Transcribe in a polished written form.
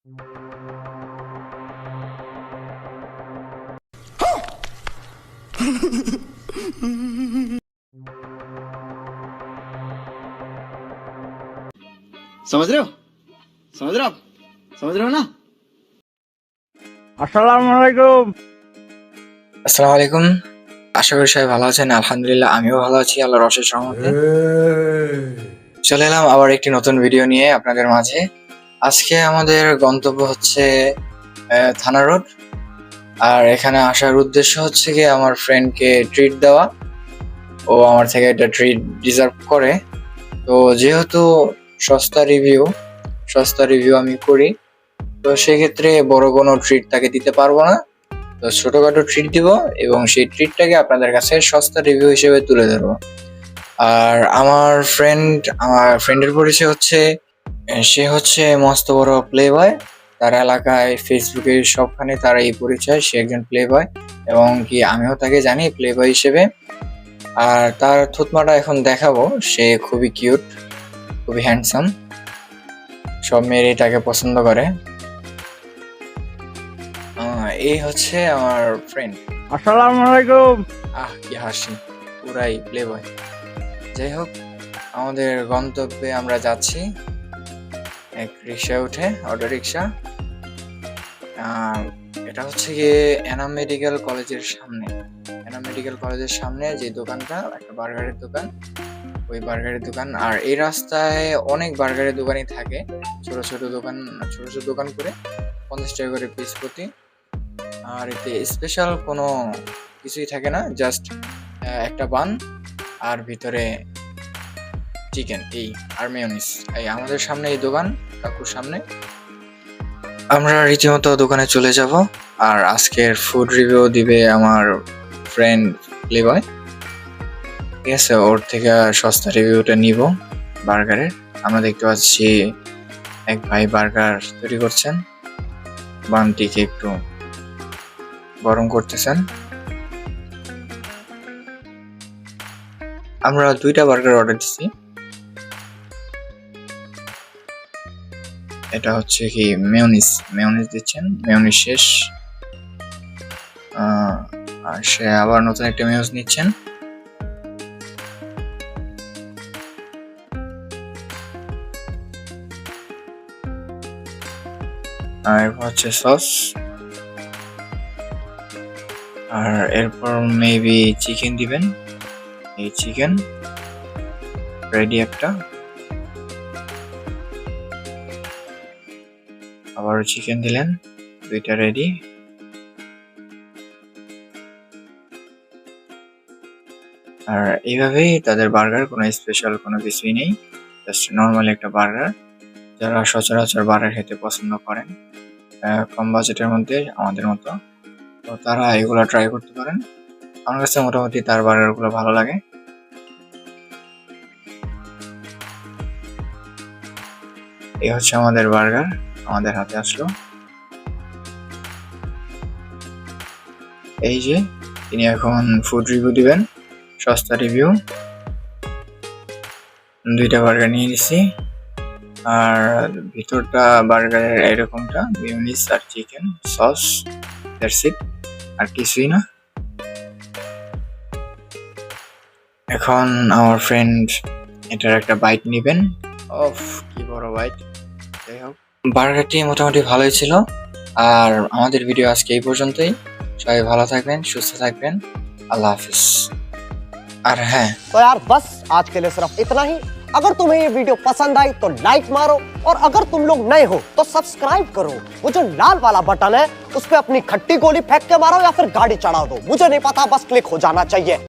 समझ रहे हो ना? আসসালামু আলাইকুম। আসসালামু আলাইকুম। আশা করি সবাই ভালো আছেন। আলহামদুলিল্লাহ আমিও ভালো আছি আল্লাহর অশেষ রহমতে। চলে এলাম আবার একটি নতুন ভিডিও নিয়ে আপনাদের মাঝে। আজকে আমাদের গন্তব্য হচ্ছে থানা রোড। আর এখানে আসার উদ্দেশ্য হচ্ছে কি আমার ফ্রেন্ডকে ট্রিট দেওয়া। ও আমার থেকে একটা ট্রিট ডিজার্ভ করে। তো যেহেতু সস্তা রিভিউ আমি করি, তো সেক্ষেত্রে বড় কোনো ট্রিট তাকে দিতে পারবো না। তো ছোটখাটো ট্রিট দিব এবং সেই ট্রিটটাকে আপনাদের কাছে সস্তা রিভিউ হিসেবে তুলে ধরবো। আর আমার ফ্রেন্ডের পরিচয় হচ্ছে, সে হচ্ছে মস্ত বড় প্লে বয়। তার এলাকায় ফেসবুকে সবখানে তার এই পরিচয়, সে একজন প্লে বয় এবং কি আমিও তাকে জানি প্লে বয় হিসেবে। আর তার থুতমাটা এখন দেখাবো। সে খুবই কিউট, খুবই হ্যান্ডসাম, সব মেয়েরাই তাকে পছন্দ করে। এই হচ্ছে আমার ফ্রেন্ড। আসসালামু আলাইকুম। কি হাসি, পুরাই প্লে বয়। যাই হোক, আমাদের গন্তব্যে আমরা যাচ্ছি এক রিক্সায় উঠে, অটো রিক্সা। এটা হচ্ছে গিয়ে এনাম মেডিকেল কলেজের সামনে যে দোকানটা, একটা বার্গারের দোকান, ওই বার্গারের দোকান। আর এই রাস্তায় অনেক বার্গারের দোকানই থাকে, ছোট ছোট দোকান করে 50 টাকা করে পিস প্রতি। আর এতে স্পেশাল কোনো কিছুই থাকে না, জাস্ট একটা বান আর ভিতরে চিকেন, এই আর মেয়োনিজ। এই আমাদের সামনে এই দোকান, কাকুর সামনে আমরা রীতিমতো দোকানে চলে যাব। আর আজকের ফুড রিভিউ দিবে আমার ফ্রেন্ড প্লে বয়, ঠিক আছে? ওর থেকে সস্তা রিভিউটা নিব বার্গারের। আমরা দেখতে পাচ্ছি এক ভাই বার্গার তৈরি করছেন, বানটিকে একটু গরম করতেছেন। আমরা 2টা বার্গার অর্ডার দিচ্ছি। এটা হচ্ছে কি মেয়োনিজ দিচ্ছেন, মেয়োনিজ শেষ। আর সে আবার নতুন একটা মেয়োনিজ নিচ্ছেন। আর এরপর হচ্ছে সস, আর এরপর মেবি চিকেন দিবেন। এই চিকেন রেডি একটা, আবারও চিকেন দিলেন, 2টা রেডি। আর এইভাবেই তাদের বার্গার, কোনো স্পেশাল কোনো কিছুই নেই, জাস্ট নর্মালি একটা বার্গার। যারা সচরাচর বার্গার খেতে পছন্দ করেন কম বাজেটের মধ্যে আমাদের মতো, তো তারা এগুলো ট্রাই করতে পারেন। আমার কাছে মোটামুটি তার বার্গারগুলো ভালো লাগে। এই হচ্ছে আমাদের বার্গার, আমাদের হাতে আসলো। এই যে তিনি এখন ফুড রিভিউ দিবেন, সস্তা রিভিউ। 2টা বার্গার নিয়ে নিছি। আর ভিতরটা বার্গারের এরকমটা, মেয়োনিজ আর চিকেন সস, দ্যাটস ইট, আর কিছুই না। এখন আমার ফ্রেন্ড এটার একটা বাইট নিবেন। অফ, কি বড় বাইট! যাই হোক, বার্গারটি মোটামুটি ভালোই ছিল। আর আমাদের ভিডিও আজকে এই পর্যন্তই। সবাই ভালো থাকবেন, সুস্থ থাকবেন, আল্লাহ হাফিজ। আর হ্যাঁ, तो यार बस आज के लिए सिर्फ इतना ही। अगर तुम्हें ये वीडियो पसंद आई तो लाइक मारो, और अगर तुम लोग नए हो तो सब्सक्राइब करो। वो जो लाल वाला बटन है उस पे अपनी खट्टी गोली फेंक के मारो या फिर गाड़ी चढ़ा दो, मुझे नहीं पता, बस क्लिक हो जाना चाहिए।